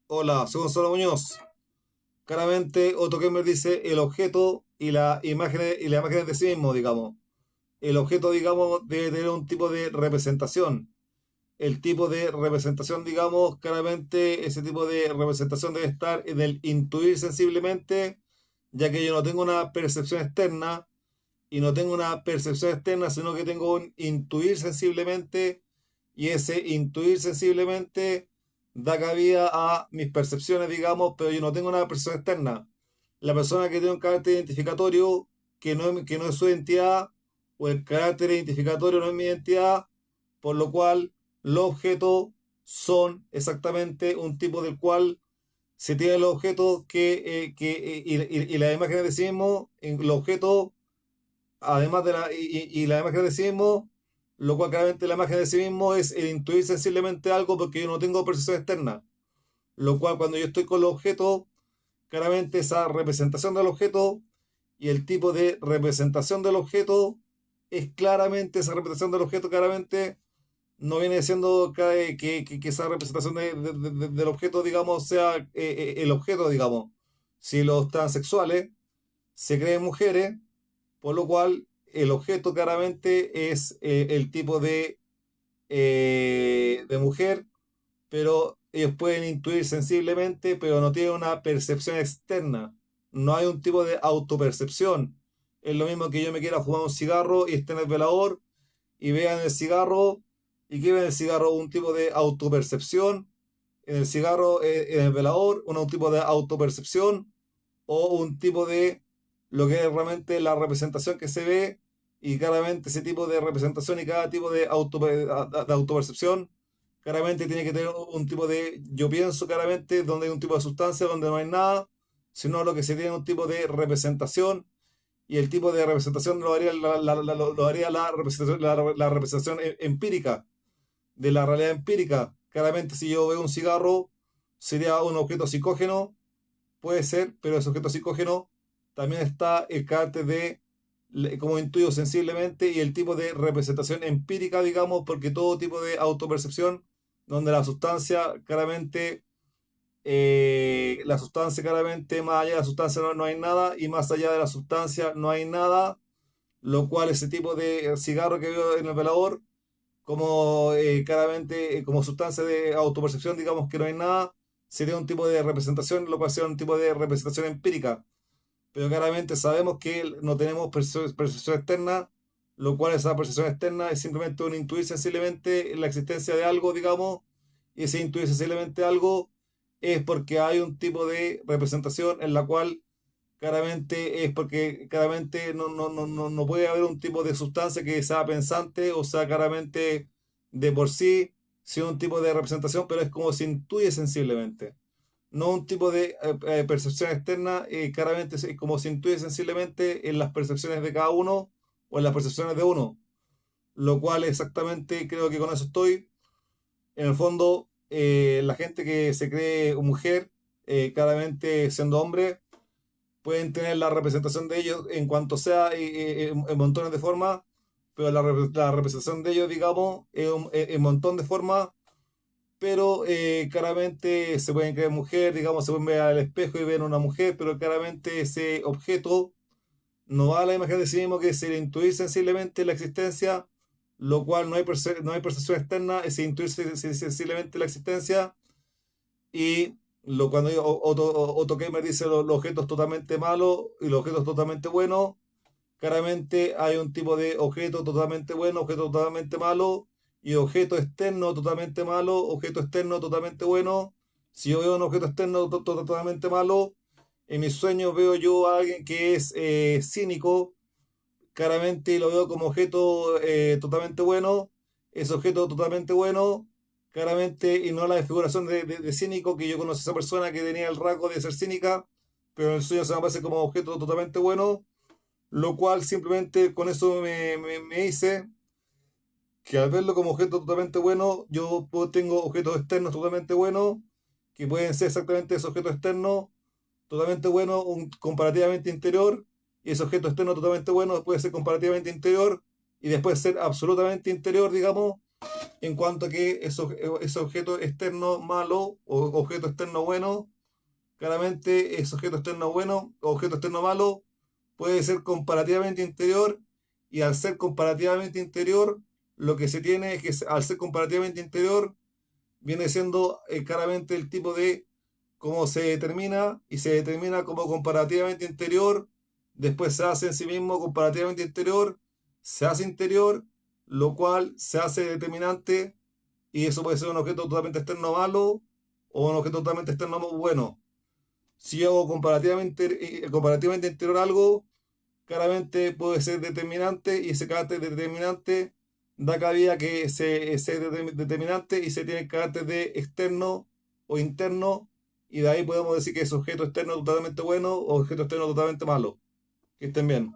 Hola, soy Gonzalo Muñoz. Claramente, Otto Kemmer dice el objeto y la imagen de sí mismo, digamos. El objeto, digamos, debe tener un tipo de representación. El tipo de representación, digamos, claramente ese tipo de representación debe estar en el intuir sensiblemente, ya que yo no tengo una percepción externa y no tengo una percepción externa, sino que tengo un intuir sensiblemente y ese intuir sensiblemente da cabida a mis percepciones, digamos, pero yo no tengo una percepción externa. La persona que tiene un carácter identificatorio que no es su identidad o el carácter identificatorio no es mi identidad, por lo cual los objetos son exactamente un tipo del cual se tiene los objetos y las imágenes de sí mismo, en los objetos además de y la imagen de sí mismo, lo cual claramente la imagen de sí mismo es el intuir sensiblemente algo porque yo no tengo percepción externa, lo cual cuando yo estoy con los objetos, claramente esa representación del objeto y el tipo de representación del objeto es claramente, esa representación del objeto claramente no viene siendo que esa representación del objeto, digamos, sea el objeto, digamos. Si los transexuales se creen mujeres, por lo cual el objeto claramente es el tipo de mujer, pero ellos pueden intuir sensiblemente, pero no tienen una percepción externa. No hay un tipo de autopercepción. Es lo mismo que yo me quiera fumar un cigarro y esté en el velador y vea en el cigarro y que ve en el cigarro un tipo de autopercepción, en el cigarro, en el velador, un tipo de autopercepción o un tipo de lo que es realmente la representación que se ve y claramente ese tipo de representación y cada tipo de autopercepción claramente tiene que tener un tipo de, yo pienso claramente donde hay un tipo de sustancia, donde no hay nada, sino lo que se tiene un tipo de representación y el tipo de representación lo haría lo haría la representación empírica de la realidad empírica. Claramente si yo veo un cigarro sería un objeto psicógeno. Puede ser, pero ese objeto psicógeno también está el carácter de, como intuyo sensiblemente, y el tipo de representación empírica, digamos, porque todo tipo de autopercepción, donde la sustancia claramente, más allá de la sustancia no hay nada, y más allá de la sustancia no hay nada, lo cual ese tipo de cigarro que veo en el velador, como claramente, como sustancia de autopercepción, digamos que no hay nada, sería un tipo de representación, lo cual sería un tipo de representación empírica. Pero claramente sabemos que no tenemos percepción externa, lo cual esa percepción externa es simplemente un intuir sensiblemente la existencia de algo, digamos, y ese intuir sensiblemente algo es porque hay un tipo de representación en la cual claramente es porque claramente no puede haber un tipo de sustancia que sea pensante o sea claramente de por sí, sino un tipo de representación, pero es como se intuye sensiblemente. No un tipo de percepción externa, claramente es como se intuye sensiblemente en las percepciones de cada uno o en las percepciones de uno. Lo cual exactamente creo que con eso estoy. En el fondo, la gente que se cree mujer, claramente siendo hombre, pueden tener la representación de ellos en cuanto sea en montones de formas, pero la representación de ellos, digamos, en un montón de formas, pero claramente se pueden creer mujer, digamos, se pueden ver al espejo y ver una mujer, pero claramente ese objeto no va a la imagen de sí mismo que se le intuir sensiblemente la existencia, lo cual no hay percepción externa, es intuir sensiblemente la existencia y cuando Otto Kemmer dice los objetos totalmente malos y los objetos totalmente buenos, claramente hay un tipo de objeto totalmente bueno, objeto totalmente malo y objeto externo totalmente malo, objeto externo totalmente bueno. Si yo veo un objeto externo totalmente malo, en mis sueños veo yo a alguien que es cínico, claramente lo veo como objeto totalmente bueno. Ese objeto totalmente bueno, claramente, y no la desfiguración de cínico, que yo conocí a esa persona que tenía el rasgo de ser cínica, pero en el sueño se me aparece como objeto totalmente bueno, lo cual simplemente con eso me dice que al verlo como objeto totalmente bueno, tengo objetos externos totalmente buenos, que pueden ser exactamente esos objetos externos, totalmente bueno, un comparativamente interior, y ese objeto externo totalmente bueno puede ser comparativamente interior, y después ser absolutamente interior, digamos, en cuanto a que ese objeto externo malo o objeto externo bueno, claramente ese objeto externo bueno o objeto externo malo puede ser comparativamente interior, y al ser comparativamente interior, lo que se tiene es que al ser comparativamente interior viene siendo claramente el tipo de cómo se determina, y se determina como comparativamente interior, después se hace en sí mismo comparativamente interior, se hace interior, lo cual se hace determinante, y eso puede ser un objeto totalmente externo malo o un objeto totalmente externo bueno. Si yo hago comparativamente interior algo, claramente puede ser determinante, y ese carácter determinante da cabida a que sea determinante y se tiene el carácter de externo o interno, y de ahí podemos decir que es objeto externo totalmente bueno o objeto externo totalmente malo. Que estén bien.